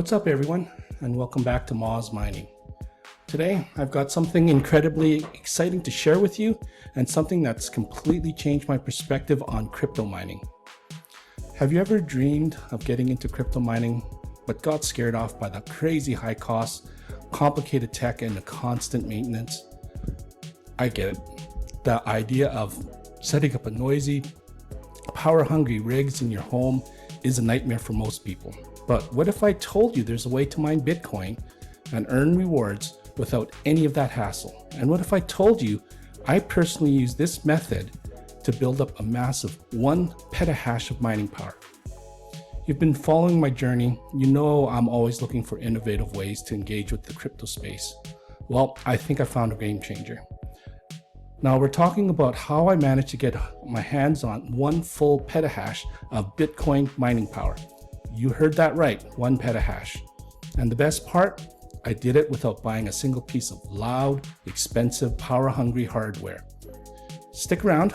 What's up everyone, and welcome back to Moz Mining. Today I've got something incredibly exciting to share with you and something that's completely changed my perspective on crypto mining. Have you ever dreamed of getting into crypto mining but got scared off by the crazy high costs, complicated tech, and the constant maintenance? I get it. The idea of setting up a noisy, power-hungry rigs in your home is a nightmare for most people. But what if I told you there's a way to mine Bitcoin and earn rewards without any of that hassle? And what if I told you I personally use this method to build up a massive 1 petahash of mining power? You've been following my journey. You know I'm always looking for innovative ways to engage with the crypto space. Well, I think I found a game changer. Now we're talking about how I managed to get my hands on 1 full petahash of Bitcoin mining power. You heard that right, 1 petahash. And the best part, I did it without buying a single piece of loud, expensive, power-hungry hardware. Stick around,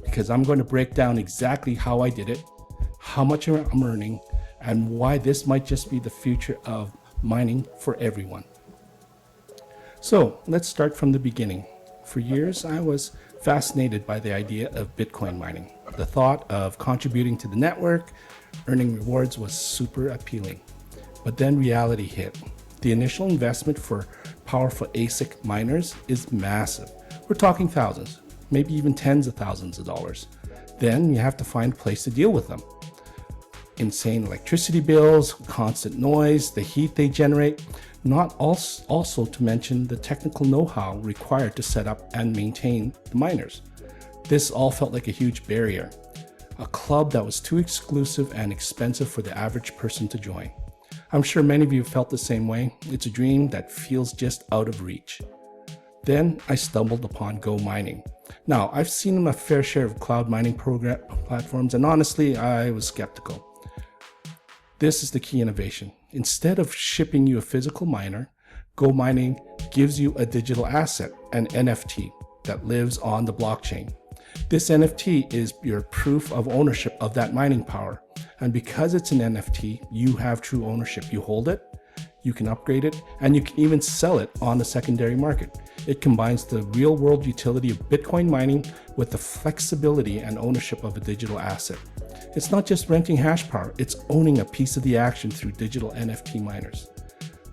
because I'm going to break down exactly how I did it, how much I'm earning, and why this might just be the future of mining for everyone. So let's start from the beginning. For years, I was fascinated by the idea of Bitcoin mining. The thought of contributing to the network, earning rewards was super appealing. But then reality hit. The initial investment for powerful ASIC miners is massive. We're talking thousands, maybe even tens of thousands of dollars. Then you have to find a place to deal with them. Insane electricity bills, constant noise, the heat they generate, not also to mention the technical know-how required to set up and maintain the miners. This all felt like a huge barrier, a club that was too exclusive and expensive for the average person to join. I'm sure many of you felt the same way. It's a dream that feels just out of reach. Then I stumbled upon Gomining. Now, I've seen a fair share of cloud mining platforms, and honestly, I was skeptical. This is the key innovation. Instead of shipping you a physical miner, Gomining gives you a digital asset, an NFT, that lives on the blockchain. This NFT is your proof of ownership of that mining power. And because it's an NFT, you have true ownership. You hold it, you can upgrade it, and you can even sell it on the secondary market. It combines the real-world utility of Bitcoin mining with the flexibility and ownership of a digital asset. It's not just renting hash power, it's owning a piece of the action through digital NFT miners.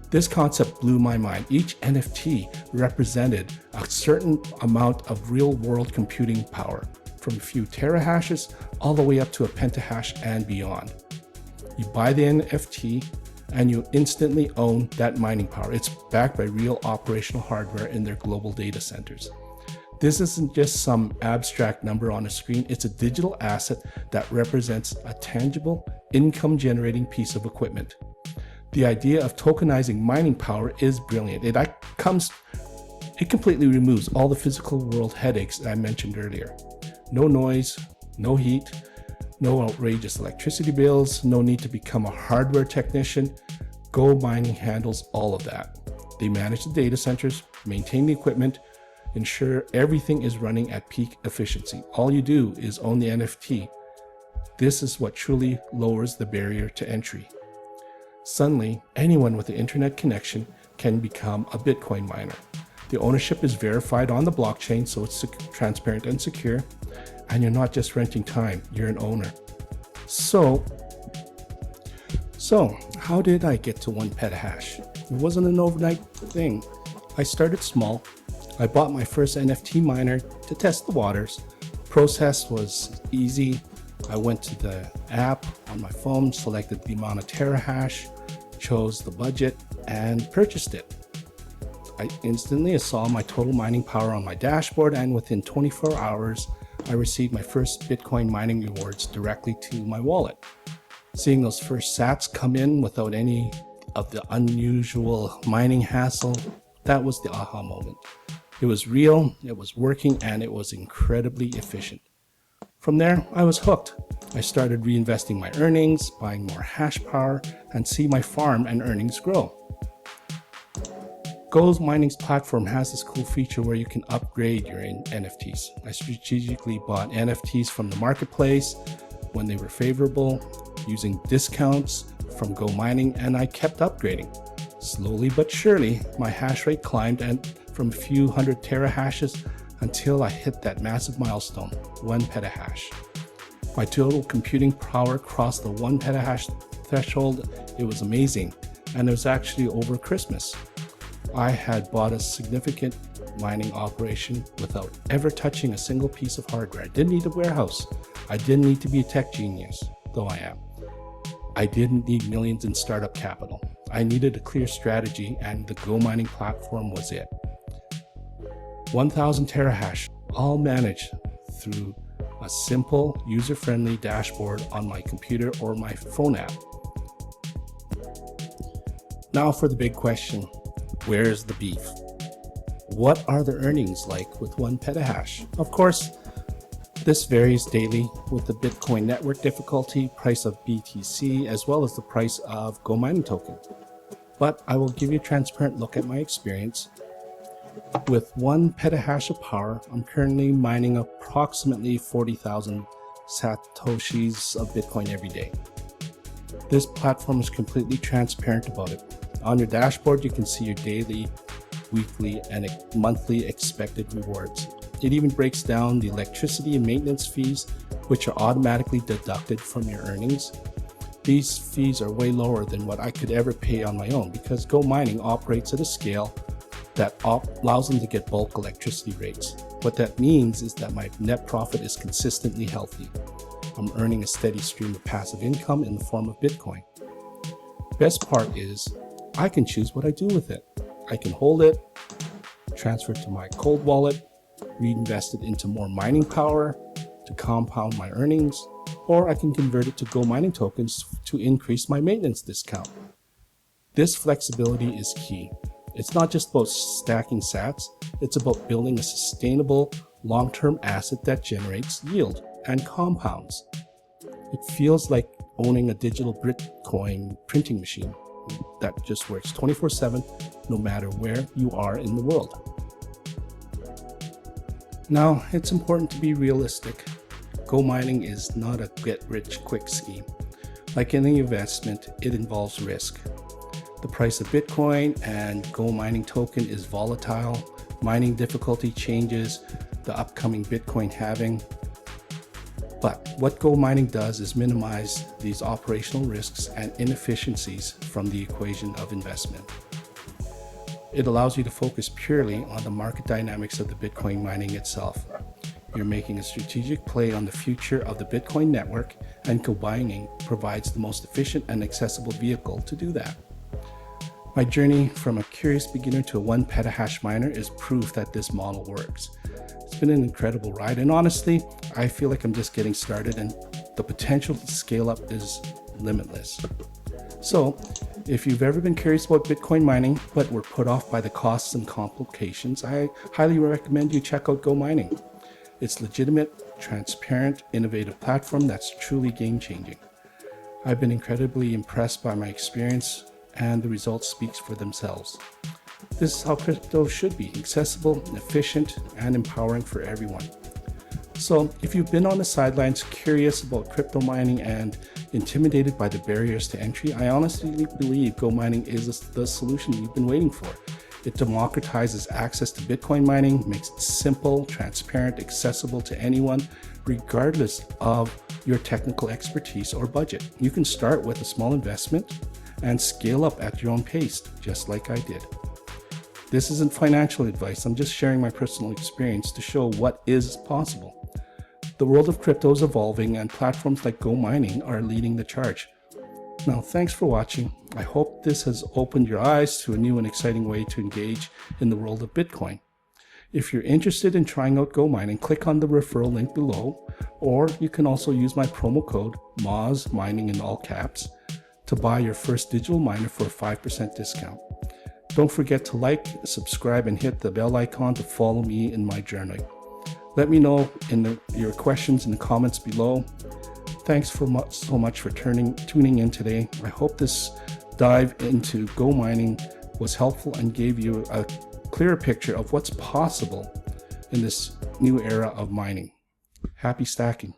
This concept blew my mind. Each NFT represented a certain amount of real-world computing power, from a few terahashes all the way up to a petahash and beyond. You buy the NFT and you instantly own that mining power. It's backed by real operational hardware in their global data centers. This isn't just some abstract number on a screen, it's a digital asset that represents a tangible, income-generating piece of equipment. The idea of tokenizing mining power is brilliant. It completely removes all the physical world headaches that I mentioned earlier. No noise, no heat, no outrageous electricity bills, no need to become a hardware technician. Gomining handles all of that. They manage the data centers, maintain the equipment, ensure everything is running at peak efficiency. All you do is own the NFT. This is what truly lowers the barrier to entry. Suddenly, anyone with an internet connection can become a Bitcoin miner. The ownership is verified on the blockchain, so it's transparent and secure, and you're not just renting time, you're an owner. So how did I get to 1 petahash? It wasn't an overnight thing. I started small. I bought my first NFT miner to test the waters. Process was easy. I went to the app on my phone, selected the amount of terahash, chose the budget, and purchased it. I instantly saw my total mining power on my dashboard, and within 24 hours, I received my first Bitcoin mining rewards directly to my wallet. Seeing those first sats come in without any of the unusual mining hassle, that was the aha moment. It was real, it was working, and it was incredibly efficient. From there, I was hooked. I started reinvesting my earnings, buying more hash power, and see my farm and earnings grow. Gomining's platform has this cool feature where you can upgrade your NFTs. I strategically bought NFTs from the marketplace when they were favorable, using discounts from Gomining, and I kept upgrading. Slowly but surely, my hash rate climbed and from a few hundred terahashes until I hit that massive milestone, 1 petahash. My total computing power crossed the 1 petahash threshold. It was amazing, and it was actually over Christmas. I had bought a significant mining operation without ever touching a single piece of hardware. I didn't need a warehouse. I didn't need to be a tech genius, though I am. I didn't need millions in startup capital. I needed a clear strategy, and the Gomining platform was it. 1,000 terahash, all managed through a simple, user-friendly dashboard on my computer or my phone app. Now for the big question, where's the beef? What are the earnings like with 1 petahash? Of course, this varies daily with the Bitcoin network difficulty, price of BTC, as well as the price of Gomining token. But I will give you a transparent look at my experience. With 1 petahash of power, I'm currently mining approximately 40,000 satoshis of Bitcoin every day. This platform is completely transparent about it. On your dashboard, you can see your daily, weekly, and monthly expected rewards. It even breaks down the electricity and maintenance fees, which are automatically deducted from your earnings. These fees are way lower than what I could ever pay on my own because Gomining operates at a scale that allows them to get bulk electricity rates. What that means is that my net profit is consistently healthy. I'm earning a steady stream of passive income in the form of Bitcoin. Best part is I can choose what I do with it. I can hold it, transfer it to my cold wallet, reinvest it into more mining power to compound my earnings, or I can convert it to Gomining tokens to increase my maintenance discount. This flexibility is key. It's not just about stacking sats, it's about building a sustainable, long-term asset that generates yield and compounds. It feels like owning a digital Bitcoin printing machine that just works 24/7, no matter where you are in the world. Now, it's important to be realistic. Gomining is not a get-rich-quick scheme. Like any investment, it involves risk. The price of Bitcoin and Gomining token is volatile. Mining difficulty changes, the upcoming Bitcoin halving. But what Gomining does is minimize these operational risks and inefficiencies from the equation of investment. It allows you to focus purely on the market dynamics of the Bitcoin mining itself. You're making a strategic play on the future of the Bitcoin network, and Gomining provides the most efficient and accessible vehicle to do that. My journey from a curious beginner to a 1 petahash miner is proof that this model works. It's been an incredible ride, and honestly, I feel like I'm just getting started and the potential to scale up is limitless. So, if you've ever been curious about Bitcoin mining but were put off by the costs and complications, I highly recommend you check out Gomining. It's legitimate, transparent, innovative platform that's truly game-changing. I've been incredibly impressed by my experience, and the results speak for themselves. This is how crypto should be: accessible, efficient, and empowering for everyone. So if you've been on the sidelines curious about crypto mining and intimidated by the barriers to entry, I honestly believe Gomining is the solution you've been waiting for. It democratizes access to Bitcoin mining, makes it simple, transparent, accessible to anyone, regardless of your technical expertise or budget. You can start with a small investment and scale up at your own pace, just like I did. This isn't financial advice. I'm just sharing my personal experience to show what is possible. The world of crypto is evolving, and platforms like Gomining are leading the charge. Now, thanks for watching. I hope this has opened your eyes to a new and exciting way to engage in the world of Bitcoin. If you're interested in trying out Gomining, click on the referral link below, or you can also use my promo code MOZMining in all caps to buy your first digital miner for a 5% discount. Don't forget to like, subscribe, and hit the bell icon to follow me in my journey. Let me know your questions in the comments below. Thanks so much for tuning in today. I hope this dive into Gomining was helpful and gave you a clearer picture of what's possible in this new era of mining. Happy stacking.